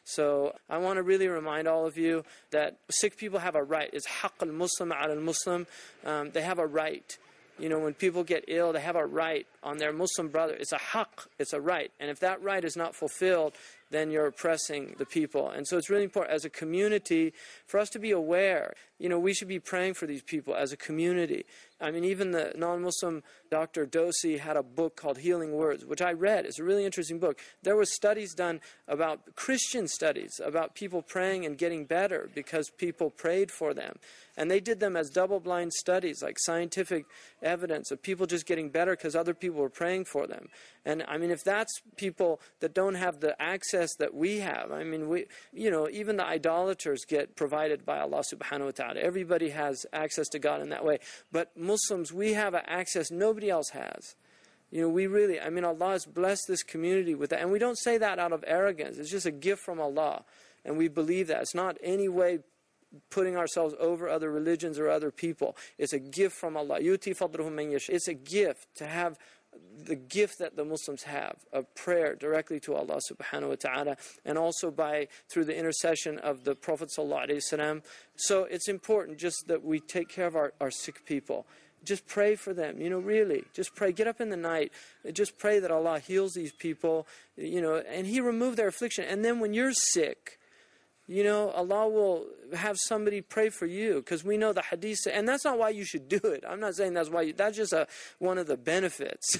So I want to really remind all of you that sick people have a right. It's haqq al-Muslim ala al-Muslim. They have a right. You know, when people get ill, they have a right on their Muslim brother. It's a haqq, it's a right. And if that right is not fulfilled, then you're oppressing the people. And so it's really important as a community for us to be aware. You know, we should be praying for these people as a community. I mean, even the non-Muslim Dr. Dosi had a book called Healing Words, which I read. It's a really interesting book. There were studies done about Christian studies, about people praying and getting better because people prayed for them. And they did them as double-blind studies, like scientific evidence of people just getting better because other people were praying for them. And I mean, if that's people that don't have the access that we have, I mean, you know, even the idolaters get provided by Allah subhanahu wa ta'ala. Everybody has access to God in that way. But Muslims, we have an access nobody else has. You know, we really, I mean, Allah has blessed this community with that. And we don't say that out of arrogance. It's just a gift from Allah. And we believe that. It's not any way putting ourselves over other religions or other people. It's a gift from Allah. Yuti fadluhu man yasha. It's a gift to have the gift that the Muslims have of prayer directly to Allah subhanahu wa ta'ala, and also through the intercession of the Prophet sallallahu alaihi wasallam. So it's important just that we take care of our sick people. Just pray for them, you know, really. Just pray. Get up in the night. Just pray that Allah heals these people, you know, and He remove their affliction. And then when you're sick, you know, Allah will have somebody pray for you, because we know the hadith, and that's not why you should do it. I'm not saying that's why that's just one of the benefits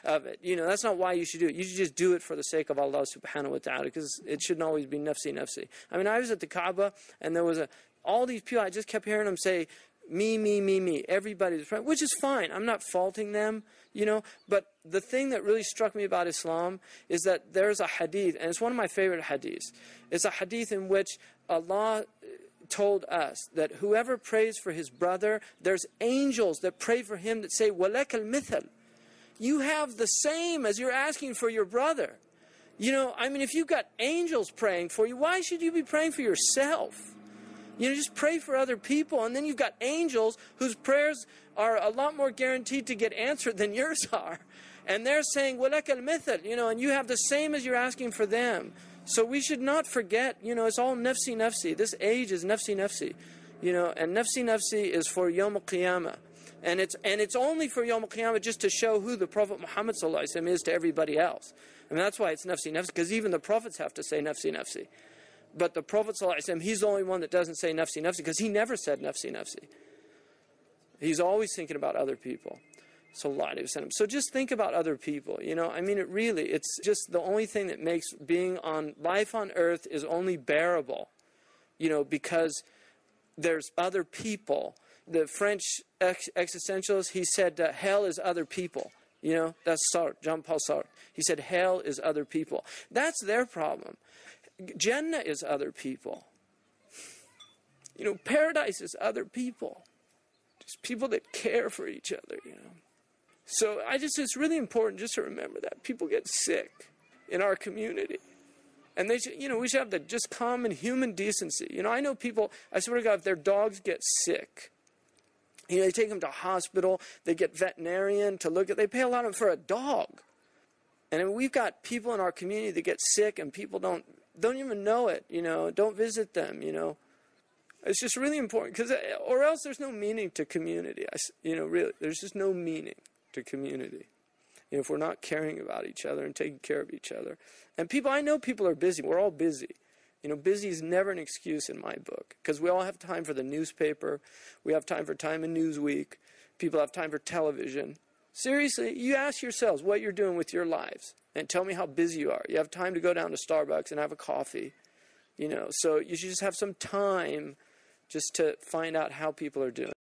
of it. You know, that's not why you should do it. You should just do it for the sake of Allah subhanahu wa ta'ala, because it shouldn't always be nafsi, nafsi. I mean, I was at the Kaaba, and there was all these people, I just kept hearing them say, me, me, me, me. Everybody's praying, which is fine. I'm not faulting them, you know. But the thing that really struck me about Islam is that there's a hadith, and it's one of my favorite hadiths. It's a hadith in which Allah told us that whoever prays for his brother, there's angels that pray for him that say, وَلَكَ الْمِثَلِ. You have the same as you're asking for your brother. You know, I mean, if you've got angels praying for you, why should you be praying for yourself? You know, just pray for other people, and then you've got angels whose prayers are a lot more guaranteed to get answered than yours are. And they're saying, وَلَكَ الْمِثَلِ, you know, and you have the same as you're asking for them. So we should not forget, you know, it's all nafsi, nafsi. This age is nafsi, nafsi. You know, and nafsi, nafsi is for Yawm al-Qiyamah. And it's only for Yawm al-Qiyamah just to show who the Prophet Muhammad sallallahu alaihi wasallam is to everybody else. I mean, that's why it's nafsi, nafsi, because even the prophets have to say nafsi, nafsi. But the Prophet ﷺ, he's the only one that doesn't say nafsi, nafsi, because he never said nafsi, nafsi. He's always thinking about other people. So just think about other people, you know. I mean, it's just the only thing that makes being on life on earth is only bearable, you know, because there's other people. The French existentialist, he said, hell is other people. You know, that's Sartre, Jean-Paul Sartre. He said, hell is other people. That's their problem. Jannah is other people. You know, paradise is other people. Just people that care for each other, you know. So it's really important just to remember that. People get sick in our community. And they should, you know, we should have the just common human decency. You know, I know people, I swear to God, if their dogs get sick, you know, they take them to hospital, they get veterinarian to look at, they pay a lot for a dog. And I mean, we've got people in our community that get sick and people don't even know it, you know, don't visit them, you know. It's just really important, because, or else there's no meaning to community. You know, really, there's just no meaning to community. You know, if we're not caring about each other and taking care of each other. And people, I know people are busy. We're all busy. You know, busy is never an excuse in my book, because we all have time for the newspaper. We have time for Time and Newsweek. People have time for television. Seriously, you ask yourselves what you're doing with your lives and tell me how busy you are. You have time to go down to Starbucks and have a coffee, you know. So you should just have some time just to find out how people are doing.